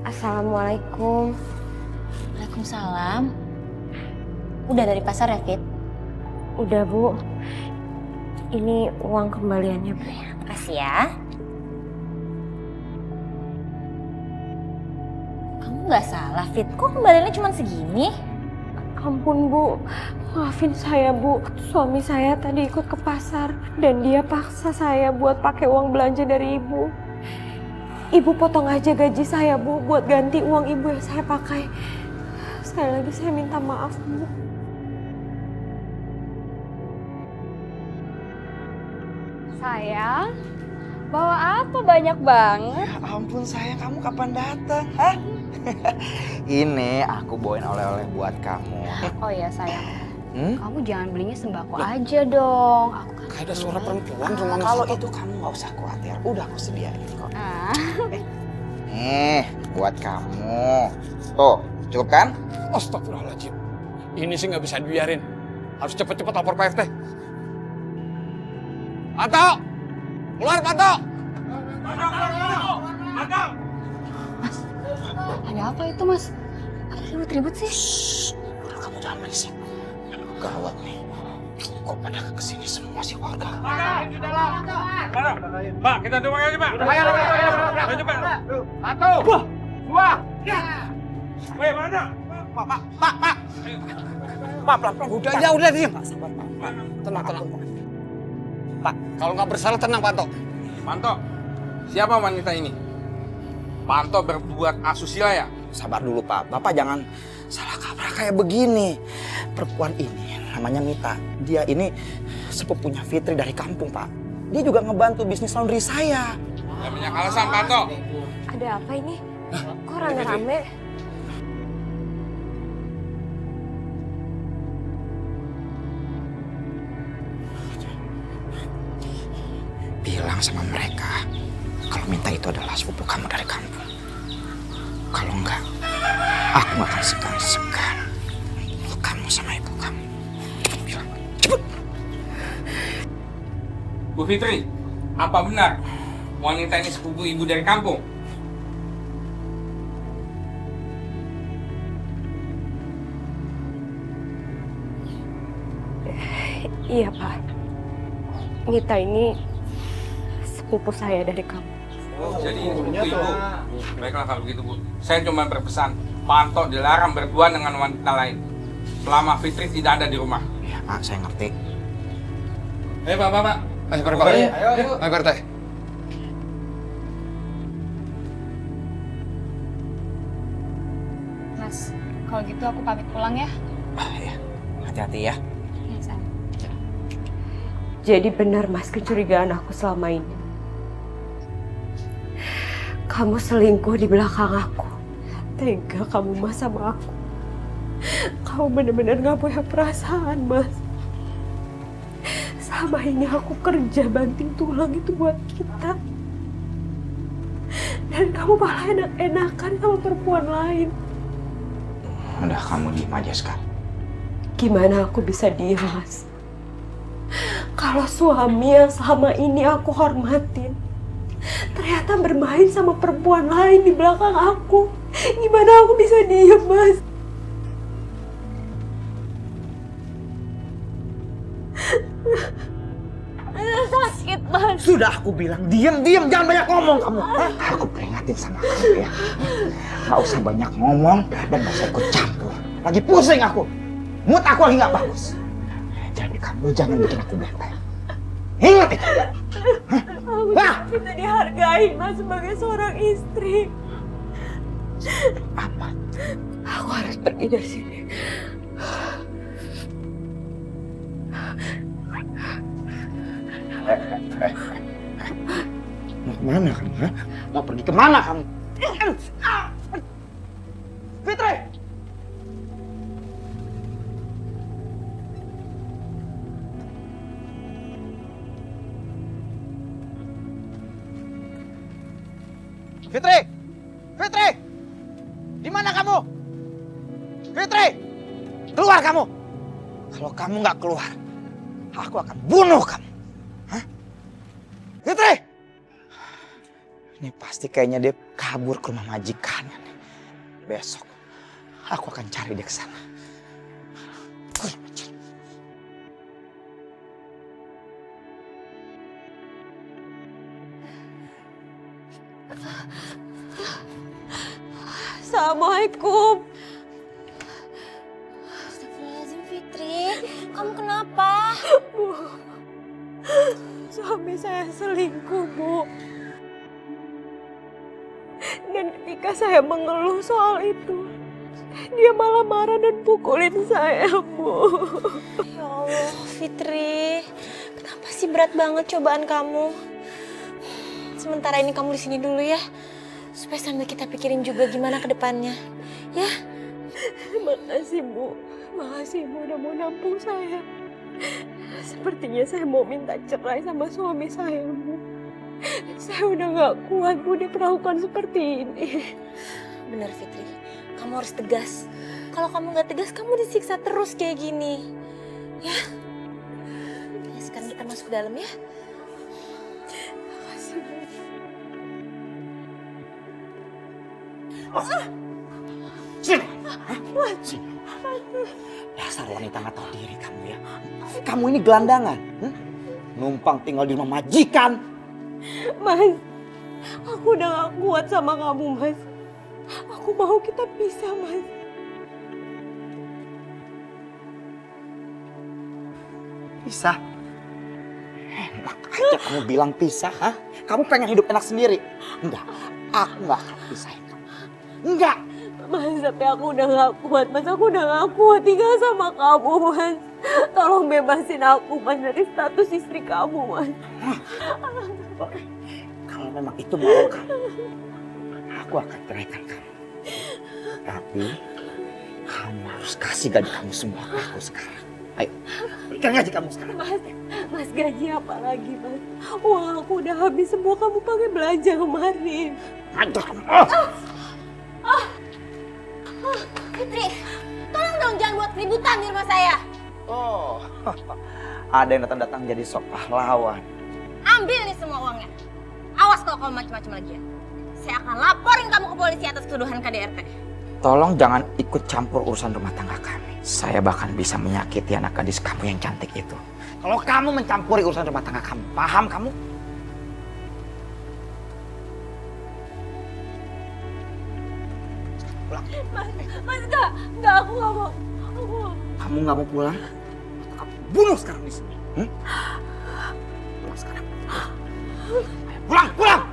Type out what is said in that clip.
Assalamualaikum. Waalaikumsalam. Udah dari pasar ya, Fit? Udah, Bu. Ini uang kembaliannya, Bu. Makasih ya. Kamu nggak salah, Fit. Kok kembaliannya cuma segini? Ampun, Bu. Maafin saya, Bu. Suami saya tadi ikut ke pasar dan dia paksa saya buat pakai uang belanja dari Ibu. Ibu potong aja gaji saya, Bu, buat ganti uang Ibu yang saya pakai. Sekali lagi saya minta maaf, Bu. Sayang, bawa apa banyak banget? Ya ampun sayang, kamu kapan datang? Hah? Ini aku bawain oleh-oleh buat kamu. Oh ya sayang, kamu jangan belinya sembako Loh. aja dong. Aku kan Kayak ada suara perempuan rumah. Kalau itu kamu nggak usah khawatir, udah aku sediain kok. Nih, buat kamu. Tuh, cukup kan? Astagfirullahaladzim. Ini sih nggak bisa dibiarin. Harus cepet-cepet lapor Pak RT. Panto! Keluar, Panto! Mas, ada apa itu mas? Ada ribut-ribut sih? Udah, kamu jangan berisik. Aduh, gawat nih. Kok pada kesini semua sih warga? Pak, kita tunggu aja, Pak. Ayo, cepat. Satu, dua, tiga. Weh, mana? Pak. Pak, pelan-pelan. Udah, diam. Sabar, Pak. Tenang. Pak, kalau nggak bersalah tenang, Panto. Panto, siapa wanita ini? Panto berbuat asusila ya? Sabar dulu, Pak. Bapak jangan salah kaprah kayak begini. Perempuan ini namanya Mita. Dia ini sepupunya Fitri dari kampung, Pak. Dia juga ngebantu bisnis laundry saya. Gak banyak alasan, Panto. Ada apa ini? Kok rame-rame? Bilang sama mereka kalau Mita itu adalah sepupu kamu dari kampung. Kalau enggak, aku gak akan segan-segan untuk kamu sama ibu kamu. Bilang, cepet. Bu Fitri, apa benar wanita ini sepupu ibu dari kampung? Iya, Pak. Mita ini sepupu saya dari kamu. Jadi ini sepupu ibu. Baiklah kalau begitu, Bu. Saya cuma berpesan, Panto dilarang berduaan dengan wanita lain selama Fitri tidak ada di rumah. Ya, Pak, saya ngerti. Ayo, Pak. Ayo, Pak. Ayo, Pak RT. Mas, kalau gitu aku pamit pulang ya. Ya, hati-hati ya. Ya sayang. Jadi benar, Mas, kecurigaan aku selama ini. Kamu selingkuh di belakang aku. Tega kamu, Mas, sama aku. Kamu benar-benar gak punya perasaan, Mas. Selama ini aku kerja banting tulang itu buat kita. Dan kamu malah enak-enakan sama perempuan lain. Udah, kamu diem aja sekarang. Gimana aku bisa diem, Mas? Kalau suami yang selama ini aku hormatin ternyata bermain sama perempuan lain di belakang aku. Gimana aku bisa diem, Mas? Sakit, Mas. Sudah aku bilang, diam, jangan banyak ngomong kamu. Aku peringatin sama kamu ya. Gak usah banyak ngomong dan gak usah ikut campur. Lagi pusing aku. Mood aku lagi gak bagus. Jadi kamu jangan bikin aku bete. Ingat itu. Aku bisa dihargai, Mas, sebagai seorang istri. Apa? Aku harus pergi dari sini. Mau kemana kamu? Ha? Mau pergi kemana kamu? Fitri! Fitri! Fitri! Di mana kamu? Fitri! Keluar kamu! Kalau kamu nggak keluar, aku akan bunuh kamu. Hah? Fitri! Ini pasti kayaknya dia kabur ke rumah majikannya nih. Besok aku akan cari dia ke sana. Assalamualaikum. Astagfirullahaladzim Fitri, kamu kenapa? Bu, suami saya selingkuh, Bu. Dan ketika saya mengeluh soal itu, dia malah marah dan pukulin saya, Bu. Ya Allah, Fitri, kenapa sih berat banget cobaan kamu? Sementara ini kamu di sini dulu ya, supaya sambil kita pikirin juga gimana ke depannya, ya? Makasih, Bu. Makasih, Bu, udah mau nampung saya. Sepertinya saya mau minta cerai sama suami saya, Bu. Saya udah gak kuat, Bu, diperlakukan seperti ini. Bener Fitri, kamu harus tegas. Kalau kamu gak tegas, kamu disiksa terus kayak gini. Ya, sekarang kita masuk ke dalam ya. Makasih, Bu. Sini. Sini. Dasar wanita nggak tahu diri kamu ya. Kamu ini gelandangan. Numpang tinggal di rumah majikan. Mas, aku udah gak kuat sama kamu, Mas. Aku mau kita pisah, Mas. Pisah? Enak aja kamu bilang pisah, ha? Kamu pengen hidup enak sendiri? Enggak, aku nggak akan pisahin kamu. Enggak. Mas, tapi aku udah gak kuat, Mas. Aku udah gak kuat tinggal sama kamu, Mas. Tolong bebasin aku, Mas, dari status istri kamu, Mas. Oke, kalau memang itu mau kamu, aku akan ceraikan kamu. Tapi kamu harus kasih gaji kamu semua ke aku sekarang. Ayo, berikan gaji kamu sekarang. Mas, gaji apa lagi, Mas? Uang aku udah habis semua, kamu pakai belanja kemarin. Ayo kamu. Fitri, tolong dong jangan buat keributan di rumah saya. Oh, ada yang datang-datang jadi sok pahlawan. Ambil nih semua uangnya. Awas kalau kamu macam-macam lagi ya. Saya akan laporin kamu ke polisi atas tuduhan KDRT. Tolong jangan ikut campur urusan rumah tangga kami. Saya bahkan bisa menyakiti anak gadis kamu yang cantik itu. Kalau kamu mencampuri urusan rumah tangga kami, paham kamu? Pulang. Mas, enggak, aku gak mau. Kamu nggak mau pulang? Kamu bunuh sekarang di sini. Pulang sekarang. Ayo, pulang, pulang!